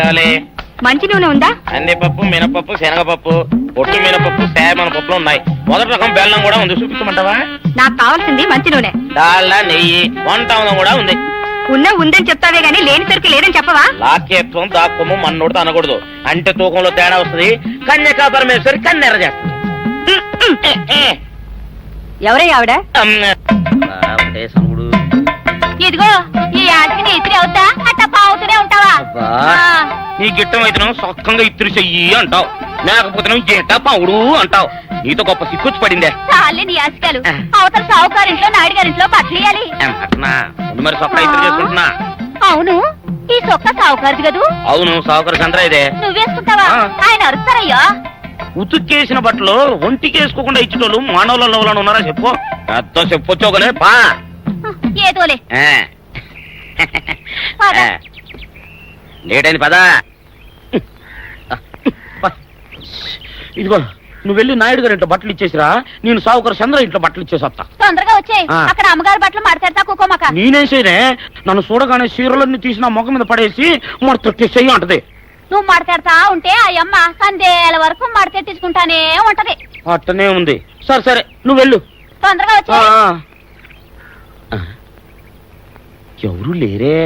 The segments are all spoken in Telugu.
కావాలి? మంచి నూనె ఉందా? కందిపప్పు, మినపప్పు, శనగపప్పు, పొట్టు మినపప్పు, మన పప్పులు ఉన్నాయి. మొదటి రకం బెల్లం కూడా ఉంది, చూపించమంటావా? నాకు కావాల్సింది మంచి నూనె. డాల్డా, నెయ్యి, వంట కూడా ఉంది. ఉందని చెప్తావే గానీ లేని సరికి లేదని చెప్పవా? లాక్యత్వం దాక్కుము మన్నోడితో అనకూడదు, అంటే తూకంలో తేడా వస్తుంది. కన్యకా పరమేశ్వరి కన్నెర చేస్తుంది. ఎవరయ్యా ఆవిడ? సముడు ఇదిగో ఈ ఆటకి నీ ఇస్త్రీ అవుతా అట్లా పావుతూనే ఉంటావా? నీ గిట్టం అయితే సొక్కంగా ఇత్తురు చెయ్యి అంటావు, లేకపోతే గిట్ట పావుడు అంటావు. నీతో గొప్ప సిక్కుచ్చి పడిందే. చాలే నీ ఆశకాలు. అవతల సావుకారింట్లో నాయుడు గారింట్లో పట్లేయాలి. మరి సొక్క ఇత్తురు చేసుకుంటున్నా. అవును, ఈ సొక్క సావుకారిది కదూ? అవును, సావుకారు చంద్ర ఇదే. నువ్వేసుకుంటావా? ఆయన అరుస్తారయ్యా. ఉతుక్కేసిన బట్టలు ఒంటికి వేసుకోకుండా ఇచ్చేటోళ్ళు మానవులలో ఉన్నారా చెప్పు? అత్తో చెప్పొచ్చోగలే పా. ఏదోలే లేటైంది పదా. ఇదిగో నువ్వు వెళ్ళి నాయుడు గారి ఇంట్లో బట్టలు ఇచ్చేసిరా, నేను సావుకారు చంద్ర ఇంట్లో బట్టలు ఇచ్చేసి వస్తా. తొందరగా వచ్చాయి. అక్కడ అమ్మగారి బట్టలు మాడతాడతా కుకోమక. నేనేం చేయనే, నన్ను చూడగానే చీరలన్నీ తీసి నా ముఖం మీద పడేసి మొత్తం అంటది. నువ్వు మాడతాడతా ఉంటే ఆ అమ్మ సందేల వరకు మడతెట్టించుకుంటానే ఉంటది. అట్టనే ఉంది. సరే నువ్వు వెళ్ళు. తొందరగా వచ్చా. ఎవరు లేరే,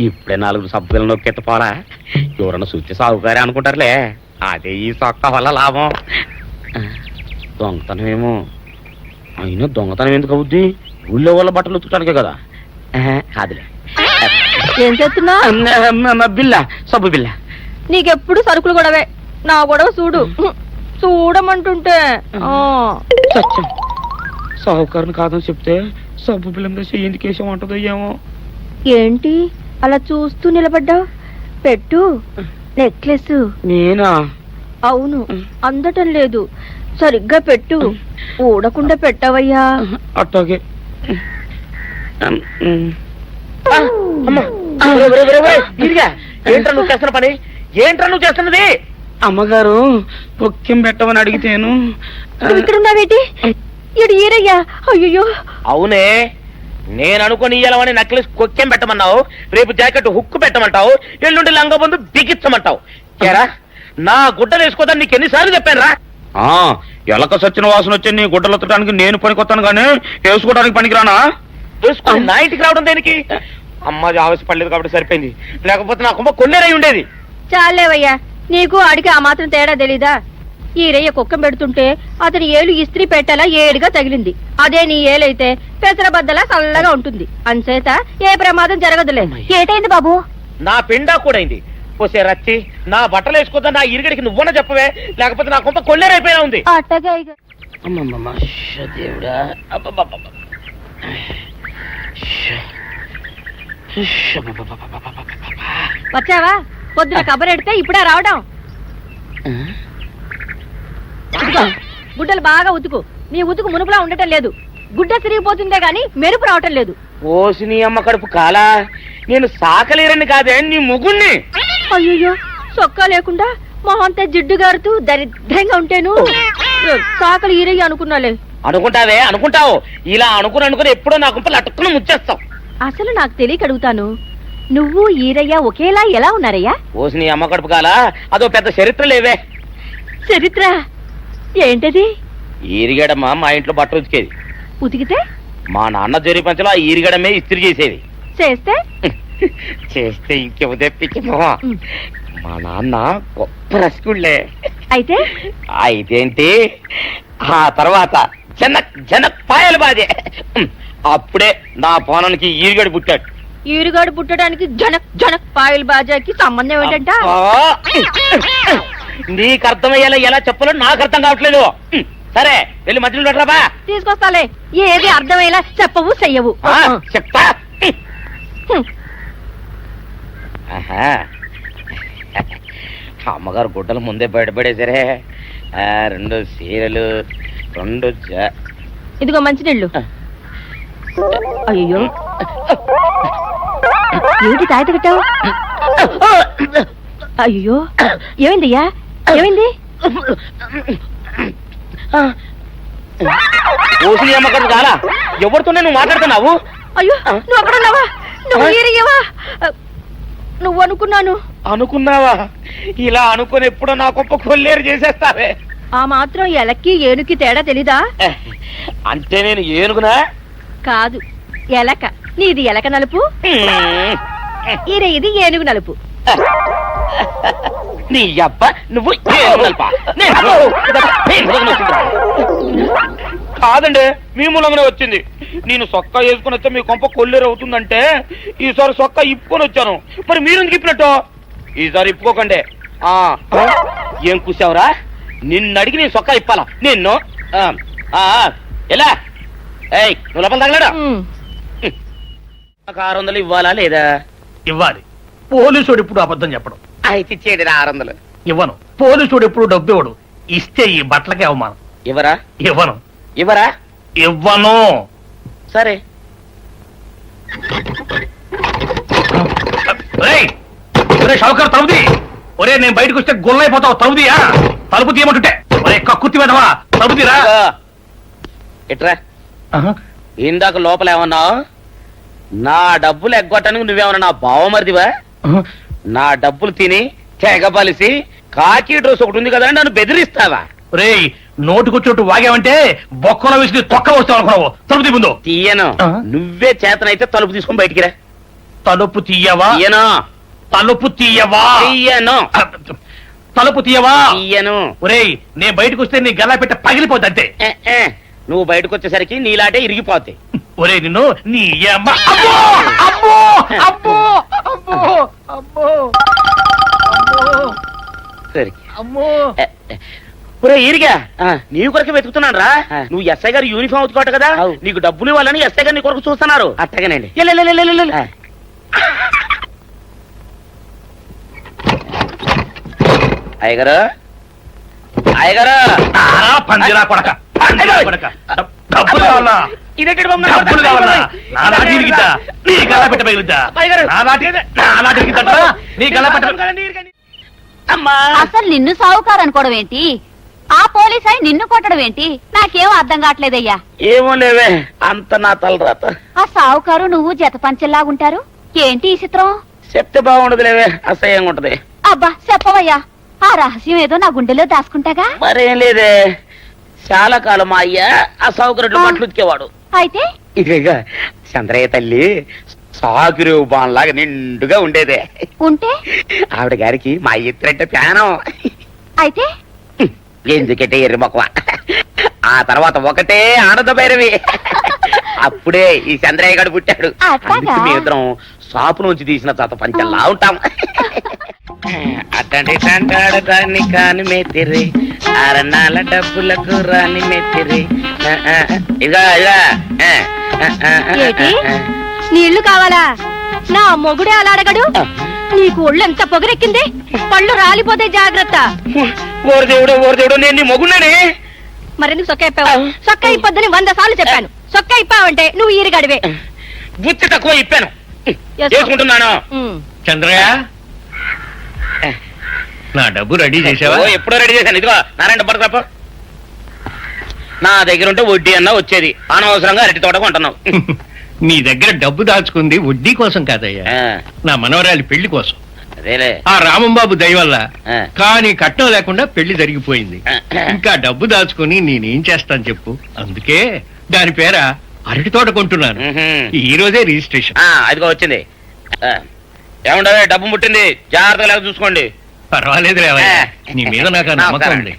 ఇప్పుడే 4 సబ్బులు నొక్కెత్తపోరా. ఎవరన్నా చూస్తే సాగుకారే అనుకుంటారులే. అదే ఈ సొక్క వల్ల లాభం. దొంగతనమేమో. అయినా దొంగతనం ఎందుకు అవుద్ది? ఊళ్ళో వాళ్ళ బట్టలు ఉతుకడానికే కదా. అదిలే. ఏం చేస్తున్నా? బిల్ల, సబ్బు బిల్ల. నీకెప్పుడు సరుకులు గొడవే. నా గొడవ చూడు. చూడమంటుంటే సత్యం, సాహుకారుని కాదని చెప్తే సబ్బు బిల్ల మీద ఎందుకు వేసామంటుందో ఏమో. ఏంటి అలా చూస్తూ నిలబడ్డావు? పెట్టు. నెక్లెస్. నేనా? అవును, అందటం లేదు. సరిగ్గా పెట్టు. ఊడకుండా పెట్టవయ్యా. అట్టాగే. ఏంట్రా నువ్వు చేస్తున్న పని? ఏంట్రా నువ్వు చేస్తున్నది? అమ్మగారు పొక్కెం పెట్టమని అడిగితేను. ఇక్కడున్నావేటి? ఇడు ఈరయ్యా. అయ్యో. అవునే, నేను అనుకుని ఇయ్యాలని నెక్లెస్ కొక్కెం పెట్టమన్నావు, రేపు జాకెట్ హుక్కు పెట్టమంటావు, ఎల్లుండి లంగబందు బిగించమంటావు. కేరా నా గుడ్డలు వేసుకోదని నీకు ఎన్నిసార్లు చెప్పానురా? ఎలక సచ్చిన వాసన వచ్చి నీ గుడ్డలు ఎత్తడానికి నేను పనికొత్తాను కానీ వేసుకోవడానికి పనికిరానా? వేసుకుని నా ఇంటికి రావడం దేనికి? అమ్మాది ఆవేశపడలేదు కాబట్టి సరిపోయింది, లేకపోతే నా కుమ్మ కొన్నేరై ఉండేది. చాలేవయ్యా, నీకు అడిగి ఆ మాత్రం తేడా తెలీదా? ఈ రయ్య కుక్కం పెడుతుంటే అతని ఏలు ఇస్త్రీ పెట్టేలా ఏడుగా తగిలింది. అదే నీ ఏలైతే పెసరబద్దలా చల్లగా ఉంటుంది. అంచేత ఏ ప్రమాదం జరగదులే. ఏటైంది బాబు? నా పిండా కూడా అయింది. పోసే రచ్చి, నా బట్టలు వేసుకోద్దా నా ఇరుగడికి నువ్వున చెప్పవే, లేకపోతే నా కొంత కొల్లేరైపోయినా ఉంది. వచ్చావా? పొద్దున కబరెడితే ఇప్పుడే రావడం. గుడ్డలు బాగా ఉతుకు. నీ ఉతుకు మునుపులా ఉండటం లేదు. గుడ్డ తిరిగిపోతుందే గాని మెరుపు రావటం లేదు. ఓసి నీ అమ్మ కడుపు కాలా, నేను సాకలేరని కాదే నీ ముగుణ్ణి. అయ్యో, సొక్కా లేకుండా మొహంతా జిడ్డు గారుతూ దరిద్రంగా ఉంటేను సాకలు ఈరయ్య అనుకున్నాలే. అనుకుంటావే, అనుకుంటావు. ఇలా అనుకుని ఎప్పుడో నా గుంపలు అటుక్కుని ముచ్చేస్తావు. అసలు నాకు తెలియక అడుగుతాను, నువ్వు ఈరయ్య ఒకేలా ఎలా ఉన్నారయ్యా? ఓసి నీ అమ్మ కడుపు కాలా, అదో పెద్ద చరిత్ర లేవే. చరిత్ర ఏంటది? ఈరిగడమ్మ మా ఇంట్లో బట్టలు ఉతికేది. ఉతికితే మా నాన్న జరి పంచలో ఆ ఈరిగడమే ఇస్త్రీ చేసేది. చేస్తే చేస్తే ఇంకెవ తెప్పించి మా నాన్న గొప్ప రసికుళ్ళే. అయితే అయితేంటి, ఆ తర్వాత జనక్ పాయలు బాధే. అప్పుడే నా పోనానికి ఈరిగడు పుట్టాడు. ఈరుగాడు పుట్టడానికి జనక్ పాయల్ బాజాకి సంబంధం ఏంటంట? నీకు అర్థమయ్యేలా ఎలా చెప్పాలో నాకు అర్థం కావట్లేదు. సరే వెళ్ళి మధ్యలో పెట్టరాబా. తీసుకొస్తాలే. ఏది అర్థమయ్యేలా చెప్పవు చెయ్యవు. చెప్తా. అమ్మగారు గుడ్డలు ముందే బయటపడేసరే. 2 చీరలు, 2 ఇదిగో మంచినీళ్ళు. అయ్యో, ఏమిటి తాయిత కట్టావు? అయ్యో, ఏమైందయ్యా? ఏమైంది? ఓసి అమ్మగారు చాలా ఎవరితోనే నువ్వు మాట్లాడుతున్నావు? అయ్యో, నువ్వు అక్కడ ఉన్నావా? నువ్వు ఈరయ్యవా? నువ్వు అనుకున్నాను. అనుకున్నావా? ఇలా అనుకుని ఎప్పుడో నా గొప్ప కొల్లేరు చేసేస్తావే. ఆ మాత్రం ఎలక్కి ఏనుకి తేడా తెలీదా? అంటే నేను ఏనుగునా? కాదు, ఎలక. నీది ఎలక నలుపు, ఇది ఏనుగు నలుపు. నీ అబ్బ నువ్వు ఏనుగు నలుపా? కాదండి, మీ మూలంగానే వచ్చింది. నేను సొక్కా వేసుకుని వచ్చా మీ కొంప కొల్లేరు అవుతుందంటే ఈసారి సొక్కా ఇప్పుకొని వచ్చాను. మరి మీరెందుకు ఇప్పినట్టు? ఈసారి ఇప్పుకోకండి. ఏం కూసావురా? నిన్ను అడిగి నేను సొక్కా ఇప్పాలా నిన్ను? ఎలా? ఏయ్, నువ్వు లోపల తగలడా? నాకు 600 ఇవ్వాలా లేదా? ఇవ్వాలి. పోలీసుడు ఇప్పుడు అబద్ధం చెప్పడం. అయితే ఇచ్చేయండి 600. ఇవ్వను. పోలీసుడు ఎప్పుడు డబ్బు ఇవ్వడు. ఇస్తే ఈ బట్టలకే అవమానం. ఇవ్వరా? ఇవ్వను. ఇవ్వరా? ఇవ్వను. సరే. షౌకర్ తలుపుది. ఒరే, నేను బయటకు వస్తే గొల్లైపోతావు. తలుపుదియా? తలుపు తీయమంటుంటే ఒరే కక్కుర్తి వెదవా, తలుపుదిరా. ఎట్రా? ఇందాక లోపల ఏమన్నావు? నా డబ్బులు ఎగ్గొట్టడానికి నువ్వేమన్నా నా బావమరిదివా? నా డబ్బులు తిని తెగబలిసి కాకి డ్రెస్ ఒకటి ఉంది కదా అని నన్ను బెదిరిస్తావా? రే, నోటుకొచ్చినట్టు వాగావంటే బొక్కలో వేసి తొక్క వస్తావు అనుకున్నావు. తలుపు తీ ముందు. తీయను. నువ్వే చేతనైతే తలుపు తీసుకొని బయటికి రా. తలుపు తీయవా? తీయను. తలుపు తీయవా? తీయను. తలుపు తీయవా? తీయను. ఒరేయ్, నేను బయటకు వస్తే నీ గల్లా పెట్ట పగిలిపోద్ది అంతే. నువ్వు బయటకు వచ్చేసరికి నీలాటే ఇరిగిపోతాయి. ఒరే, నిన్ను నీ అమ్మ. అబ్బో అబ్బో అబ్బో అబ్బో అబ్బో సరే. అమ్మో. ఒరే ఇరిగా, నీ కొరకు వెతుకుతున్నాను రా. నువ్వు ఎస్ఐ గారు యూనిఫామ్ అవుతుకోట కదా, నీకు డబ్బులు ఇవ్వాలని ఎస్ఐ గారు నీ కొరకు చూస్తున్నారు. అట్టగానండి. అయ్యగారు, అయ్యగారు, పందిరా కొడక, డబ్బులు కావాలా? డబ్బులు కావాలా? నా నాటి ఇరిగిద్దా? నీ గల్లా పెట్ట పగిలిద్దా? నా నాటి ఇరిగిద్దా? నీ గల్లా పెట్ట. అసలు నిన్ను సావుకారు అనుకోవడం ఏంటి? ఆ పోలీస్ అయి నిన్ను కొట్టడం ఏంటి? నాకేం అర్థం కావట్లేదయ్యా. ఏమో లేవే, అంత నా తలరాత. ఆ సావుకారు నువ్వు జత పంచెల్లాగుంటారు ఏంటి ఈ చిత్రం? చెప్తే బాగుండదు లేవే, అసహ్యంగా ఉంటది. అబ్బా చెప్పవయ్యా, ఆ రహస్యం ఏదో నా గుండెలో దాచుకుంటాగా. మరేం లేదే, చాలా కాలం మా అయ్య ఆ సౌకర్యం బట్టలు ఉతికేవాడు. అయితే ఇక చంద్రయ్య తల్లి సాగురేవు బాన్లాగా నిండుగా ఉండేదే. ఉంటే ఆవిడ గారికి మా ఎత్తురంటే ప్యానం. అయితే ఎందుకంటే ఎర్రి మొక్కవ. ఆ తర్వాత ఒకటే ఆనంద భైరవి. అప్పుడే ఈ చంద్రయ్య గారు పుట్టాడు. అట్లాగా? మీ ఇద్దరం షాపు నుంచి తీసిన చత పంచల్లా ఉంటాం. అట్టండి తంటాడు దాన్ని కాని మెత్తిరి, అరణాల డబ్బులకు రాని మెత్తిరి. ఇదా ఏటి? నీళ్లు కావాలా? నా మొగుడే అలా అడగడు. నీకు ఒళ్ళు ఎంత పొగరెక్కింది? పళ్ళు రాలిపోతే జాగ్రత్త. ఓరు దేవుడు, నేను నీ మొగున్నానే. మరెందుకు సొక్క ఇప్పావు? సొక్క ఇప్పొద్దని 100 సార్లు చెప్పాను. సొక్క ఇప్పావంటే నువ్వు ఈరిగడివే. బుద్ధి తక్కువ ఇప్పాను, చేసుకుంటున్నాను. చంద్రయ్య, నా డబ్బు రెడీ చేసావా? ఎప్పుడో రెడీ చేశాను. ఇదిగో నారాయణ డబ్బు తప్ప. నా దగ్గర ఉంటే వడ్డీ అన్నా వచ్చేది, అనవసరంగా అరటి తోట కొంటున్నావు. నీ దగ్గర డబ్బు దాచుకుంది వడ్డీ కోసం కాదయ్యా, నా మనవరాలి పెళ్లి కోసం. అదేలే. ఆ రామంబాబు దయ వల్ల కానీ కట్నం లేకుండా పెళ్లి జరిగిపోయింది. ఇంకా డబ్బు దాచుకుని నేనేం చేస్తాను చెప్పు. అందుకే దాని పేర అరటి తోట కొంటున్నాను. ఈ రోజే రిజిస్ట్రేషన్. అదిగో వచ్చింది. ఏముండవే, డబ్బు ముట్టింది, జాగ్రత్తగా చూసుకోండి. పర్వాలేదు లేవయ్యా, నీ మీద నాకు ఆ నమ్మకం ఉంది.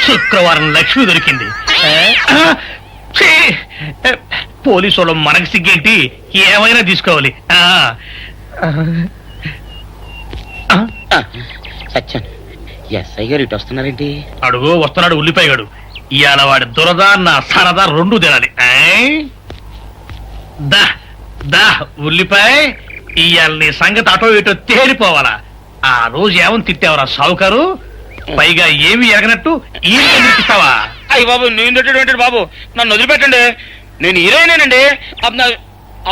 శుక్రవారం లక్ష్మి దొరికింది. పోలీసు వాళ్ళు మనకు సిగ్గేంటి, ఏమైనా తీసుకోవాలి. సత్యం, ఎస్ఐ గారు ఇటు వస్తున్నారేంటి? అడుగు వస్తున్నాడు ఉల్లిపాయగాడు. ఇవాళ వాడి దురద నా సరదా రెండు తినాలి. దా దా ఉల్లిపాయ, ఇవాళ నీ సంగతి అటో ఇటో తేలిపోవాలా. ఆ రోజు ఏమని తిట్టావరా సావుకారు? పైగా ఏమి ఎరగనట్టు ఈ నిపిస్తావా? అయ్యి బాబు, నేను తిట్టేటువంటి బాబు, నన్ను వదిలిపెట్టండి. నేను హీరోయినేనండి.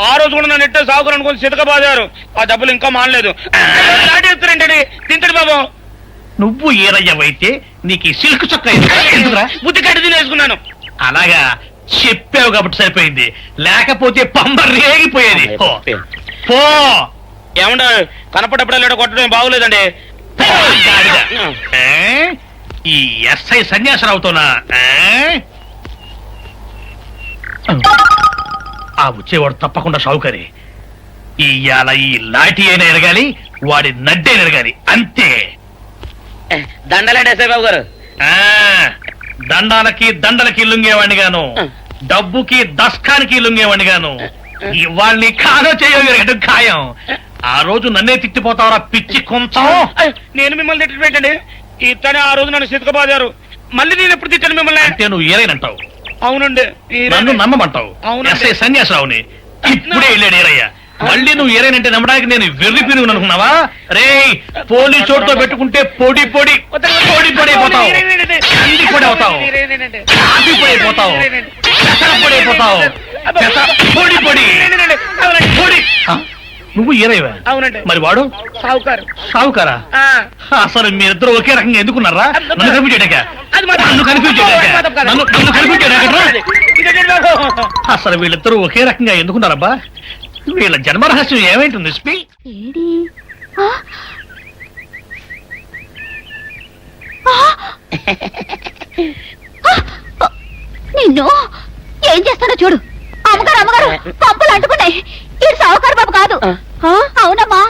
ఆ రోజు కూడా నన్ను ఇట్టే సాగుకుని అనుకుని సితకబాదారు. ఆ డబ్బులు ఇంకా మానలేదు. లాటేస్తారండి తింటడు బాబు. నువ్వు ఏరయ్యవైతే నీకు ఈ సిల్క్ చొక్క ఎందుకురా? బుద్ధి కట్టి తినేసుకున్నాను. అలాగా చెప్పావు కాబట్టి సరిపోయింది, లేకపోతే పంబ రేగిపోయేది. పో, పో. ఏమండ కనపడప్పుడే లేట కొట్టడం బాగులేదండి. పో, గాడిద. ఏ? ఈ ఎస్ఐ సన్యాసరావుతోనా? ఆ వచ్చేవాడు తప్పకుండా షావుకరి. ఇవాళ ఈ లాఠీ అయినా ఎరగాలి, వాడి నడ్డే ఎరగాలి, అంతే. దండలేండి ఎస్ఐ బాబు గారు. ఆ దండాలకి దండలకి లొంగేవాడిని గాను, డబ్బుకి దస్కానికి లొంగేవాడిని గాను. వాళ్ళని కాదో చేయడం ఖాయం. ఆ రోజు నన్నే తిట్టిపోతావరా పిచ్చి కొంచెం. నేను మిమ్మల్ని తిట్టి పెట్టండి. ఇతనే ఆ రోజు నన్ను సితకబాదారు. మళ్ళీ నేను ఎప్పుడు తిట్టాను మిమ్మల్ని? అంటే నువ్వు ఏరైనంటావు, అవునండి. నన్ను నమ్మమంటావు. ఎస్ఐ సన్యాసరావుని ఇప్పుడే వెళ్ళాడు ఏరయ్య. మళ్ళీ నువ్వు ఏరైనంటే నమ్మడానికి నేను వెర్రి పినుగు అనుకున్నావా? రే పోలీసు చోటుతో పెట్టుకుంటే పొడి పొడి పొడి పొడి అయిపోతావు, కంది పొడి అవుతావు, కాఫీ పొడి అయిపోతావు, పెసర పొడి అయిపోతావు, పొడి పొడి పొడి. నువ్వు ఏరైవా? అవునండి. మరి వాడు సావుకారు. సావుకారా? అసలు మీరిద్దరు ఒకే రకంగా ఎందుకున్నారా? నన్ను కనిపించాక అసలు వీళ్ళిద్దరూ ఒకే రకంగా ఎందుకున్నారబ్బా? వీళ్ళ జన్మరహస్యం ఏమైంటుంది స్పీ? ఏడి? ఆ? ఆ? ఆ! నిన్ను ఏం చేస్తాడో చూడు. అమ్మగారు అమ్మగారు పంపులు అంటుకున్నాయి. ఇది సావుకారు బాబు కాదు. అవునమ్మా,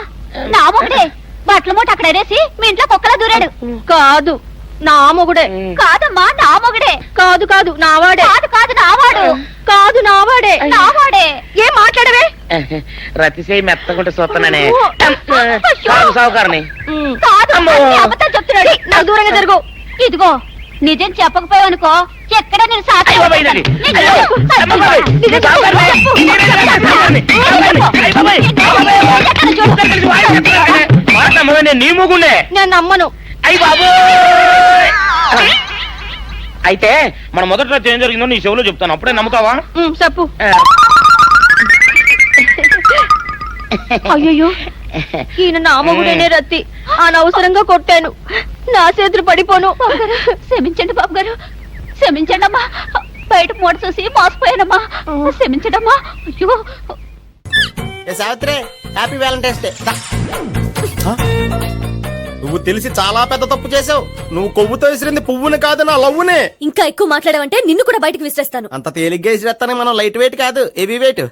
నా మొగుడే బట్టల మూట అక్కడ ఎరేసి మీ ఇంట్లో కుక్కలా దూరాడు. కాదు నా మొగుడే. కాదమ్మా, నా మొగుడే. కాదు కాదు నావాడే. కాదు కాదు నావాడు. కాదు నావాడే. నావాడే. ఏం మాట్లాడవే? రతిసేయి మెత్తకుంటే చూస్తున్నానే. అయ్యో. సావుకారని. కాదు, అమ్మో. అన్ని అబద్ధాలు చెప్తున్నాడు. నా దూరంగా జరుగు. ఇదిగో నిజం చెప్పకపోయావనుకో ఎక్కడ నేను సాక్షి అయ్య బాబాయ్ నాది. అయ్య బాబాయ్. అమ్మ బాబాయ్. నేను సావుకారని. నేను నీ మూగుండే. నేను నమ్మను. అయ్యి బాబు. అయితే మన మొదటి రోజు ఏం జరిగిందో నీ చెవులో చెప్తాను, అప్పుడే నమ్ముతావా? చెప్పు. అయ్యో ఈయన నా మొగుడేనే రత్తి. అనవసరంగా కొట్టాను. నా చేతులు పడిపోను. క్షమించండి బాబు గారు, క్షమించండి అమ్మా. బయట మూట చూసి మోసపోయానమ్మా, క్షమించడమ్మా. అయ్యో సావిత్రి, హ్యాపీ వ్యాలంటైన్స్ డే. నువ్వు తెలిసి చాలా పెద్ద తప్పు చేసావు. నువ్వు కొవ్వుతో విసిరింది పువ్వుని కాదు, నా లవ్వునే. ఇంకా ఎక్కువ మాట్లాడావంటే నిన్ను కూడా బయటకు విసిరేస్తాను. అంత తేలిగ్గా విసిరేస్తానే, మనం లైట్ వెయిట్ కాదు, హెవీ వెయిట్.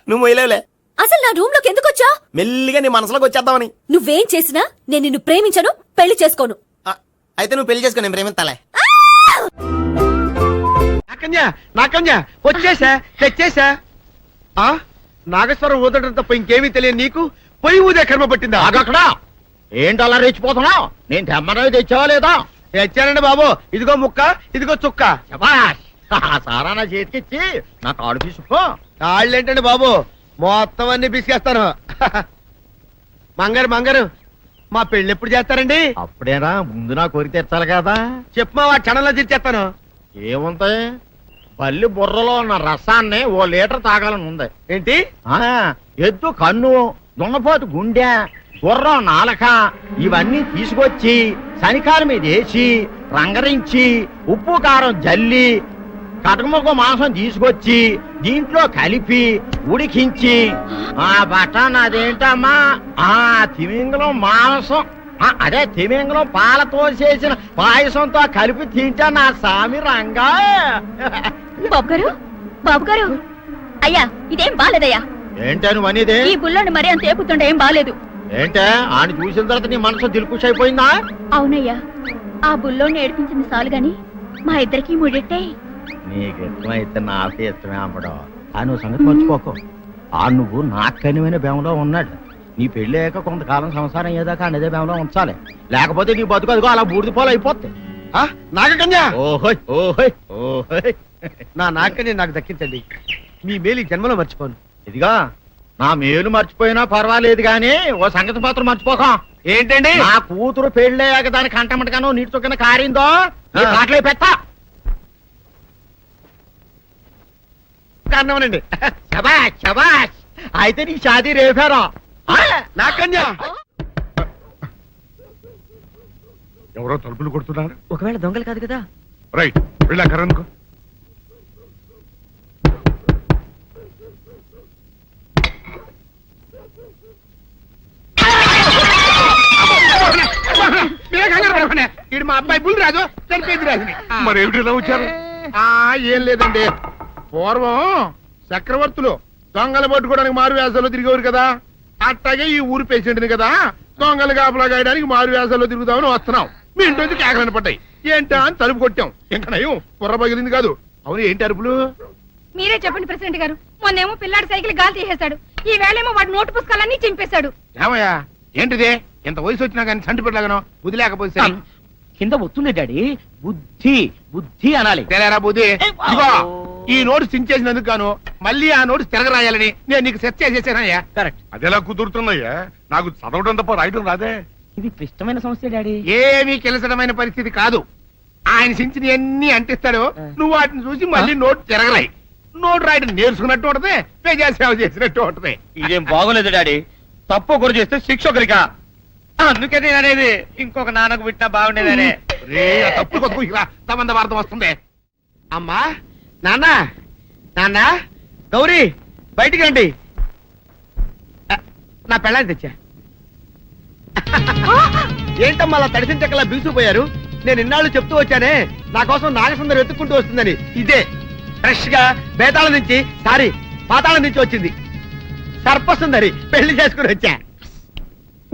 నువ్వు వేయలేవులే. అసలు నా రూమ్ లోకి ఎందుకు వచ్చా? మెల్లిగా నీ మనసులోకి వచ్చేద్దామని. నువ్వేం చేసినా నేను నిన్ను ప్రేమించను, పెళ్లి చేసుకోను. అయితే నువ్వు పెళ్లి చేసుకో, నేను ప్రేమిస్తాలే. నాకన్యా వచ్చేసా, తెచ్చేసా. నాగేశ్వరం ఊదడం తప్ప ఇంకేమీ తెలియదు నీకు. పొయ్యి ఊదే కర్మ పట్టిందా? అక్కడ ఏంటి అలా రెచ్చిపోతున్నావు? నేను తెమ్మనవి తెచ్చావా లేదా? తెచ్చానండి బాబు. ఇదిగో ముక్క, ఇదిగో చుక్క. శభాష్. సారా నా చేతికిచ్చి నా కాడు తీసుకో. కాళ్ళేంటండి బాబు, మొత్తం అన్ని బిసికేస్తాను. మంగారు మంగారు, మా పెళ్లి ఎప్పుడు చేస్తారండి? అప్పుడేనా, ముందు నా కోరిక తెచ్చాలి కదా. చెప్పు మా క్షణంలో తీర్చేస్తాను. ఏముంటాయి, బల్లి బుర్రలో ఉన్న రసాన్ని ఓ లీటర్ తాగాలని ఉంది. ఏంటి? ఎద్దు కన్ను, దున్నపోతు గుండె, గుర్రం నాలక ఇవన్నీ తీసుకొచ్చి శనికాల మీద వేసి రంగరించి ఉప్పు కారం జల్లి కటకముఖ మాంసం తీసుకొచ్చి దీంట్లో కలిపి ఉడికించి ఆ బటన్ అదేంటమ్మా, తిమింగలం మాంసం, అదే తిమింగలం పాలతో చేసిన పాయసంతో కలిపి తింటా నా సామి రంగా. బాబు గారు, బాబు గారు, అయ్యా ఇదేం బాలేదయ్యా. ఏంటా నువ్వు అనేది? ఈ బుల్లోని మరీ అంత ఏపుతుంటే ఏం బాలేదు. ఏంటే ఆయన చూసిన తర్వాత నీ మనసు దిల్కుష్ అయిపోయిందా? అవునయ్యా, ఆ బుల్లోని ఏడిపించింది చాలు గాని మా ఇద్దరికి ముడిట్టే. నీకు ఇష్టమైతే నాకు ఇష్టమే అమ్మడం. ఆ నువ్వు సంగతి మర్చిపోకు. ఆ నువ్వు నాకు కనివైన బేమలో ఉన్నాడు. నీ పెళ్లి అయ్యాక కొంతకాలం సంసారం ఏదాకా అనేదే బేమలో ఉంచాలి, లేకపోతే నీ బతుకు అదిగో అలా బూడిదిపోలు అయిపోతాయి. నాగకన్యా, ఓహోయ్ ఓహోయ్ ఓహోయ్. నా నాగకన్య నాకు దక్కించండి. మీ మేలు ఈ జన్మలో మర్చిపోను. ఇదిగా నా మేలు మర్చిపోయినా పర్వాలేదు గాని ఓ సంగతి మాత్రం మర్చిపోకం. ఏంటండి? నా కూతురు పెళ్ళయ్యాక దాని కంటమటగానో నీటి చొక్కన కారిందో కాట్లే పెట్ట. కారణమనండి. శబాష్ శబాష్ అయితే నీ షాదీ రేపారా నా కన్యా ఎవరో తలుపులు కొడుతున్నారు. ఒకవేళ దొంగలు కాదు కదా. రైట్ వెళ్ళాకరనుకో. ఇది మా అబ్బాయి బుల్ రాజు చనిపోయింది రాజుని. మరి ఏమిటి ఇలా వచ్చారు? ఏం లేదండి, పూర్వం చక్రవర్తులు దొంగలు పట్టుకోవడానికి మారు వేసాల్లో తిరిగేవారు కదా, అట్లాగే ఈ ఊరు పేషెంట్ని కదా దొంగలు కాపలా గాయడానికి మారు వేసాల్లో తిరుగుదామని వస్తున్నాం. మీ ఇంటి కేకలని పడ్డాయి. ఏంటా అని తలుపు కొట్టాం. ఇంకా నయం బుర్ర పగిలింది కాదు. అవును ఏంటి అరుపులు? మీరే చెప్పండి ప్రెసిడెంట్ గారు. మొన్నేమో పిల్లాడి సైకిల్ గాలి తీసేశాడు, ఈ వేళేమో వాడి నోటు పుస్తకాలన్నీ చింపేశాడు. ఏమయ్యా ఏంటిదే? ఇంత వయసు వచ్చినా కానీ సంటి పెట్టలాగను బుద్ధి లేకపోతే కింద వస్తుంది డాడీ. బుద్ధి బుద్ధి అనాలి. తెలేరా బుద్ధి. ఇదిగో ఈ నోటు చించేసినందుకు గాను మళ్ళీ ఆ నోటు తిరగరాయాలని నేను నీకు సెట్ చేసేసానయ్యా. కరెక్ట్. అదెలా కుదురుతున్నాయ్యా? నాకు చదవడం తప్ప రాయటం రాదే. ఇది క్లిష్టమైన సమస్య డాడీ. ఏమీ కిలసడమైన పరిస్థితి కాదు. ఆయన చించిన అన్ని అంటిస్తాడు, నువ్వు వాటిని చూసి మళ్ళీ నోటు తిరగరాయి. నోటు రాయడం నేర్చుకున్నట్టు ఉంటది, ప్రజాసేవ చేసినట్టు ఉంటది. ఇదేం బాగోలేదు డాడీ. తప్పు ఒకరు చేస్తే శిక్ష ఒకరికా. అందుకే నేను అనేది ఇంకొక నాన్నకు పుట్టినా బాగుండేదనే. రే ఆ తప్పుడు కొత్త ఇలా తమంద వార్త వస్తుంది. అమ్మా నాన్న నాన్న గౌరీ బయటికి రండి. నా పెళ్ళాన్ని తెచ్చా. ఏంటమ్మా అలా తడిసిన చెక్కలా బిగుసిపోయారు? నేను ఇన్నాళ్ళు చెప్తూ వచ్చానే నా కోసం నాగసుందరం వెతుక్కుంటూ వస్తుందని. ఇదే ఫ్రెష్ గా బేతాళం నుంచి సారీ పాతాళం నుంచి వచ్చింది సర్పసుందరి. పెళ్లి చేసుకుని వచ్చా.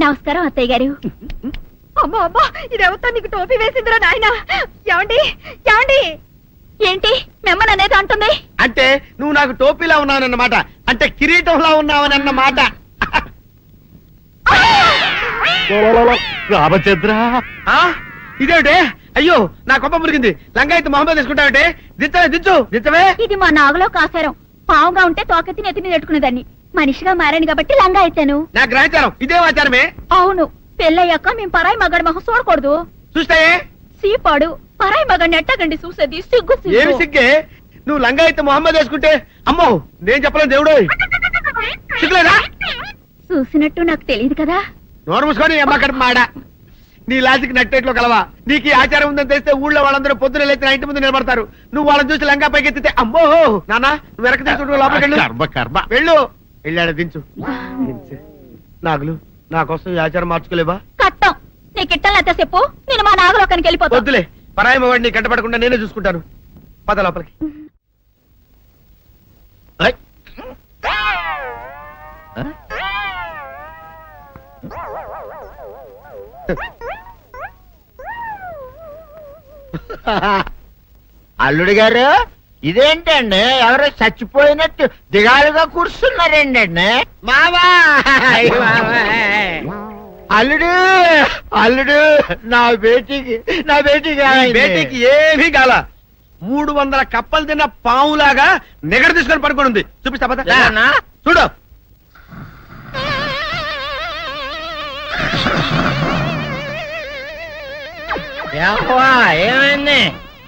నమస్కారం అత్తయ్య గారు. అమ్మా అమ్మా, ఇదేవతో నీకు టోపీ వేసిందిరా నాయన. ఏమండి ఏమండి? ఏంటి మిమ్మల్ని అనేది అంటుంది? అంటే నువ్వు నాకు టోపీలా ఉన్నావన్నమాట, అంటే కిరీటంలా ఉన్నావనన్నమాట. రామచంద్ర ఇదేమిటే? అయ్యో నా కొప్ప మురిగింది. లంగా అయితే మొహమ్మద్ తీసుకుంటావంటే దించవే దించు దించవే. ఇది మా నాగులో కాసారం. పావుగా ఉంటే తోకెత్తి నెత్తి మీద పెట్టుకునేదాన్ని. మనిషిగా మారాను కాబట్టి లంగా అయితాను. నా గ్రహచారం ఇదే ఆచారమే. అవును, పెళ్ళయ్యాక మేము పరాయి మగాడి మొహం చూడకూడదు. చూస్తాయే సీపాడు పరాయి మగాడిని ఎట్టగండి చూసేది. సిగ్గు ఏమి సిగ్గే? నువ్వు లంగా అయితే మొహమ్మద్ వేసుకుంటే అమ్మో నేను చెప్పలేను దేవుడు. సిగ్గులేదా? చూసినట్టు నాకు తెలియదు కదా. నోరు మూసుకొని అమ్మకడ మాడ. నీ లాజిక్ నట్టేట్లో కలవా? నీకు ఈ ఆచారం ఉందని తెలిస్తే ఊళ్ళో వాళ్ళందరూ పొద్దున లేచి నా ఇంటి ముందు నిలబడతారు. నువ్వు వాళ్ళని చూసి లంగా పైకి ఎత్తితే అమ్మో నాన్న నువ్వు వెనక తీసుకుంటూ లోపలికి కర్మ కర్మ. వెళ్ళు. వెళ్ళాడు దించు. నాగులు నా కోసం ఈ ఆచారం మార్చుకోలేవా? కట్టం నీకు ఇట్టలేత చెప్పు. నేను మా నాగలోకానికి వెళ్ళిపోతా. వద్దులే, పరాయి వాడిని కంటపడకుండా నేనే చూసుకుంటాను. పద లోపలికి. అల్లుడు గారు ఇదేంటండి ఎవరో చచ్చిపోయినట్టు దిగాలుగా కూర్చున్నారండి. మావా అల్లుడు అల్లుడు నా బేటీకి బేటీకి ఏమీ కాల. 300 కప్పలు తిన్న పావులాగా నిగడ తీసుకొని పడుకొని ఉంది. చూపిస్తా పద. లేదన్నా? చూడు. ఏమైంది?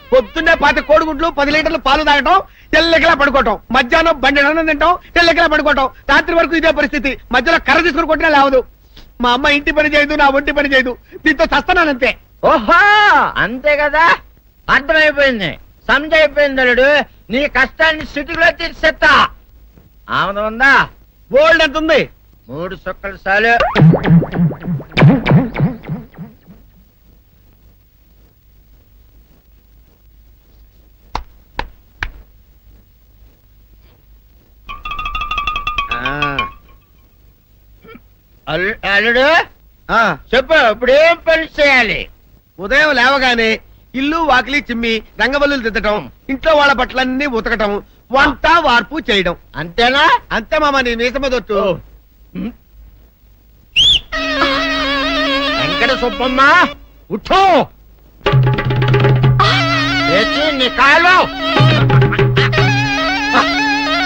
పొద్దున్నే 10 కోడిగుడ్లు 10 లీటర్లు పాలు తాగటం, తెల్లకిలా పడుకోవటం. మధ్యాహ్నం బండి తింటాం, తెల్లకిలా పడుకోవటం. రాత్రి వరకు ఇదే పరిస్థితి. మధ్యలో కర్ర తీసుకుని కొట్టినా లేవదు. మా అమ్మ ఇంటి పని చేయదు, నా ఒంటి పని చేయదు. దీంతో చస్తున్నానంతే. ఓహో అంతే కదా, అర్థమైపోయింది, సమజైపోయింది. అల్లుడు నీ కష్టాన్ని సిటీలో తీర్చేస్తా. ఆమె ఉందా? గోల్డ్ ఎంత ఉంది? 3 సుక్కలు చాలు. అల్లుడు చెప్పు, ఇప్పుడు ఏం పని చేయాలి? ఉదయం లేవగానే ఇల్లు వాకిలి చిమ్మి రంగవల్లులు దిద్దటం, ఇంట్లో వాళ్ళ బట్టలన్నీ ఉతకటం, వంట వార్పు చేయడం. అంతేనా? అంతే మామ, నీ మీసమదొట్టు. వెంకట సుబ్బమ్మ ఉఠో, లేచి నీ కాలు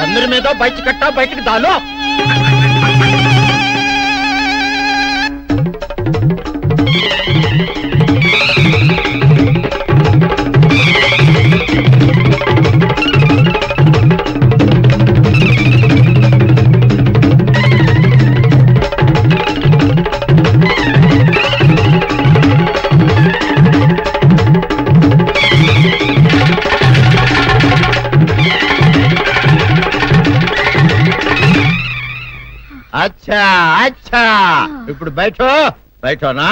అందరి మీద బయట కట్టా, బయటికి దాలో. ఇప్పుడు బయటనా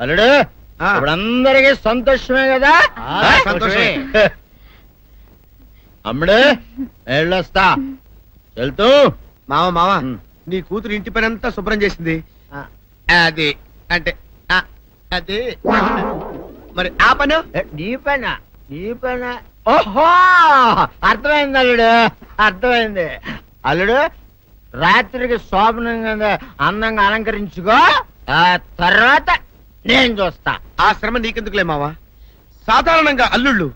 అల్లుడు ఇప్పుడు అందరికి సంతోషమే కదా సంతోషమే. అమ్ముడు వెళ్ళొస్తా వెళ్తూ మామ నీ కూతురు ఇంటి పని అంతా శుభ్రం చేసింది అది అంటే అది మరి ఆ పని నీ పైన ఓహో అర్థమైంది అల్లుడు అర్థమైంది అల్లుడు రాత్రికి శోభనంగా అందంగా అలంకరించుకో ఆ తర్వాత నేను చూస్తా. ఆ శ్రమ నీకెందుకులే మావా. సాధారణంగా అల్లుళ్ళు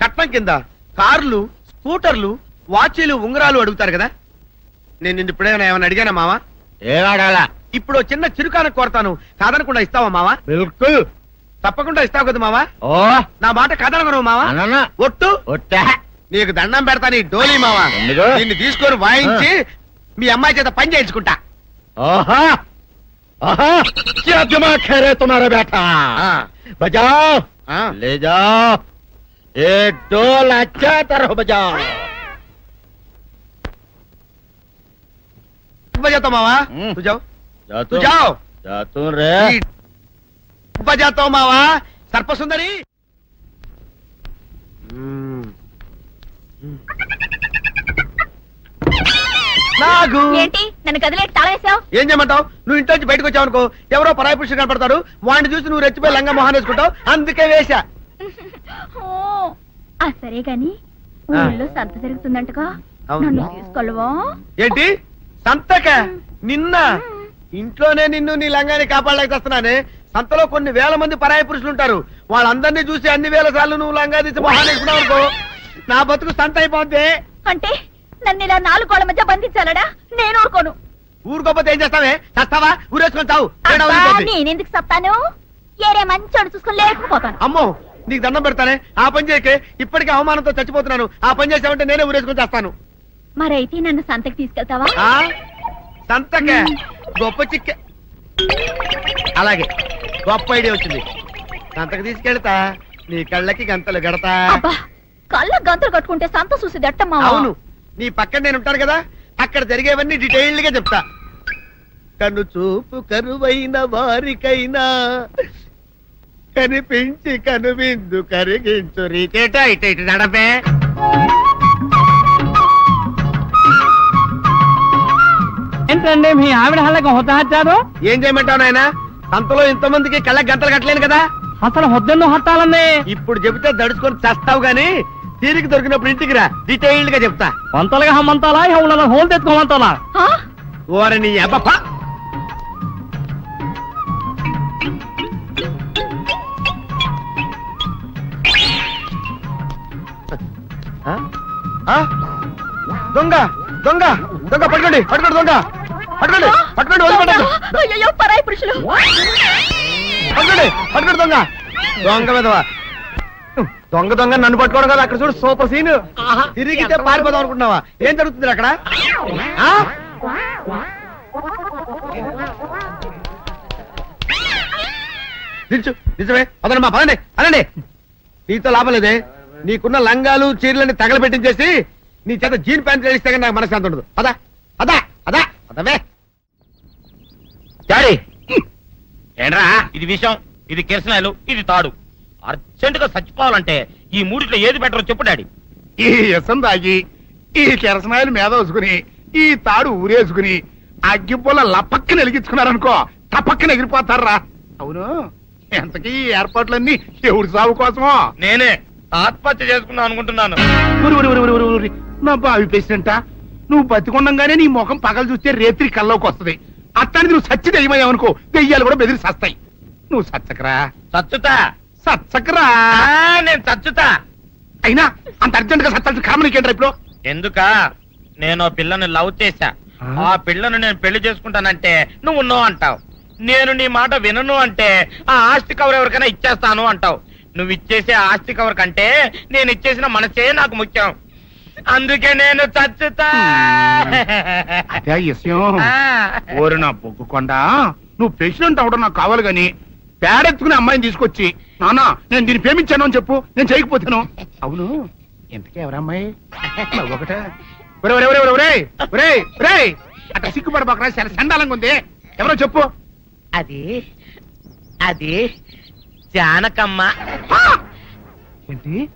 కట్నం కింద కార్లు, స్కూటర్లు, వాచీలు, ఉంగరాలు అడుగుతారు కదా. నేను నిన్ను ఇప్పుడేమైనా ఏమైనా అడిగానా మావా? ఏవాడాలా ఇప్పుడు చిన్న చిరుకాన కోరతాను, కాదనకుండా ఇస్తావా మావా? బిల్కుల్ తప్పకుండా ఇస్తావు కదా మావా? ఓ నా మాట కాదనగను మావా. అననా ఒట్టు ఒట్టా నీకు దండం పెడతా నీ డోలీ మావా. ఎందుకు? నిన్ను తీసుకొని వాయించి మీ అమ్మాయి చేత పని చేయించుకుంటా. ओहा ओहा क्या दिमाग है रे तुम्हारा बेटा बजाओ ले जाओ ये डोल अच्छा तरह बजाओ बजाता मावा तू जाओ तू जाओ जातू रे बजाता हूँ मावा सर्प सुंदरी నాగు ఏంటి నన్ను గదిలేటి తాళేసావు? ఏం చేయమంటావు? నువ్వు ఇంట్లో నుంచి బయటకు వచ్చావు అనుకో, ఎవరో పరాయి పురుషులు కనపడతారు, వాడిని చూసి నువ్వు రెచ్చిపోయి లంగా మొహాన్ని వేసుకుంటావు, అందుకే వేశా. సరే గాని ఊళ్ళో సంత జరుగుతుందంటగా, నన్ను తీసుకెళ్ళవా? ఏంటి సంతక? నిన్న ఇంట్లోనే నిన్ను నీ లంగాన్ని కాపాడలేక వస్తున్నానే. సంతలో కొన్ని వేల మంది పరాయి పురుషులు ఉంటారు, వాళ్ళందరినీ చూసి అన్ని వేల సార్లు నువ్వు లంగా తీసి మొహాన్ని వేసుకున్నావు అనుకో, నా బతుకు సంత అయిపోద్ది. అంటే నన్ను ఇలా 4 గోళ్ల మధ్య బంధించాలడా? నేను ఊరుకోను. ఊరుకోపోతే ఏం చేస్తావే? చస్తావా? ఊరేసుకొని చావు. నేనెందుకు చెప్తాను? ఏరే మంచోడు చూసుకుని లేకపోతాను. అమ్మో నీకు దండం పెడతానే, ఆ పని చేయకే. ఇప్పటికే అవమానంతో చచ్చిపోతున్నాను, ఆ పని చేసావంటే నేనే ఊరేసుకొని చేస్తాను. మరైతే నన్ను సంతకి తీసుకెళ్తావా? సంతకే గొప్ప చిక్క. అలాగే గొప్ప ఐడియా వచ్చింది. సంతకు తీసుకెళ్తా, నీ కళ్ళకి గంతలు గడతా. అబ్బా, కళ్ళ గంతులు కట్టుకుంటే సంత చూసి దట్టమ్మా. అవును, నీ పక్కన నేను ఉంటాను కదా, అక్కడ జరిగేవన్నీ డీటెయిల్డ్ గా చెప్తా. కను చూపు కరువైన వారికైనా కనిపించి కనువిందు కరిగించు రీచేట ఇట ఇటు నడపే. ఏంటండి మీ ఆవిడ హల్లకి హొత్తాచారు? ఏం చేయమంటావు నాయన? సంతలో ఇంతమందికి కళ్ళకి గంతలు కట్టలేను కదా. అసలు హొద్దెన్ను హత్తాలండి. ఇప్పుడు చెబితే దడుచుకొని చస్తావు గాని, తీరికి దొరికినప్పుడు ఇంటికి రా, డీటెయిల్డ్ గా చెప్తా. వంతలుగా హమ్మంతాలా ఇవాళ హోల్ తెచ్చుకోమంతాలా? ఓర నీ అబ్బప్ప. దొంగ దొంగ దొంగ పట్టుకోండి పట్టుకోండి దొంగ పట్టుకోండి పట్టుకోండి వదిలిపెట్టండి. అయ్యో, పరాయి పురుషులు. పట్టుకోండి పట్టుకోండి దొంగ దొంగ విధవా. దొంగ దొంగ నన్ను పట్టుకోవడం కదా. అక్కడ చూడు సూపర్ సీన్. తిరిగితే పారిపోదాం అనుకుంటున్నావా? ఏం జరుగుతుంది అక్కడ? నిల్చు నిజమే. అదనమ్మా పదండి అనండి. నీతో లాభం లేదే. నీకున్న లంగాలు చీరలని తగలబెట్టించేసి నీ చేత జీన్ ప్యాంట్ వేస్తే కానీ నాకు మనశ్శాంతి ఉండదు. అదా అదా అదా అదవే. డాడీ ఏంట్రా ఇది విషయం, ఇది కిరసనాయలు, ఇది తాడు. అర్జెంట్ గా చచ్చిపోవాలంటే ఈ మూడిట్లో ఏది బెటర్ చెప్పు డాడీ. ఈ ఎసం తాగి ఈ కెరసనాయలు మీద వేసుకుని ఈ తాడు ఊరేసుకుని అగ్గిపూల లపక్కన వెలిగించుకున్నారనుకో, తపక్కన ఎగిరిపోతారా. అవును, ఎంతకీ ఈ ఏర్పాట్లన్నీ ఎవరి సాగు కోసమో? నేనే ఆత్మహత్య చేసుకుందాం అనుకుంటున్నాను. నా బావి పేసినంట. నువ్వు బతికొండంగానే నీ ముఖం పగలు చూస్తే రేత్రి కల్లోకి వస్తుంది. అట్టాన్ని నువ్వు సచ్చి దెయ్యమయ్యావనుకో, దెయ్యాలు కూడా బెదిరి సస్తాయి. నువ్వు సచ్చకరా చచ్చుతా సచ్చకరా. నేను చచ్చుతా. అయినా అంత అర్జెంట్ గా సత్తాల్సిన కర్మ నీకేంట్రా ఇప్పుడు? ఎందుక నేను పిల్లని లవ్ చేశా. ఆ పిల్లను నేను పెళ్లి చేసుకుంటానంటే నువ్వు నో అంటావు. నేను నీ మాట వినను అంటే ఆ ఆస్తి కవర్ ఎవరికైనా ఇచ్చేస్తాను అంటావు. నువ్వు ఇచ్చేసే ఆస్తి కవర్ కంటే నేను ఇచ్చేసిన మనసే నాకు ముఖ్యం. అందుకే నేను చచ్చుతా. అదే విషయం. ఓరి నా బొగ్గుకొండ, నువ్వు ప్రెసిడెంట్ అవడం నాకు కావాలి గాని పేడెత్తుకునే అమ్మాయిని తీసుకొచ్చి నానా నేను దీన్ని ప్రేమించాను అని చెప్పు, నేను చేయకపోతాను. అవును, ఇంతకీ ఎవరమ్మాయి ఒకటే అట్లా సిగ్గుపడబాకరా చాలా సండాలంగా ఉంది. ఎవరో చెప్పు. అది జానకమ్మ. ఏంటి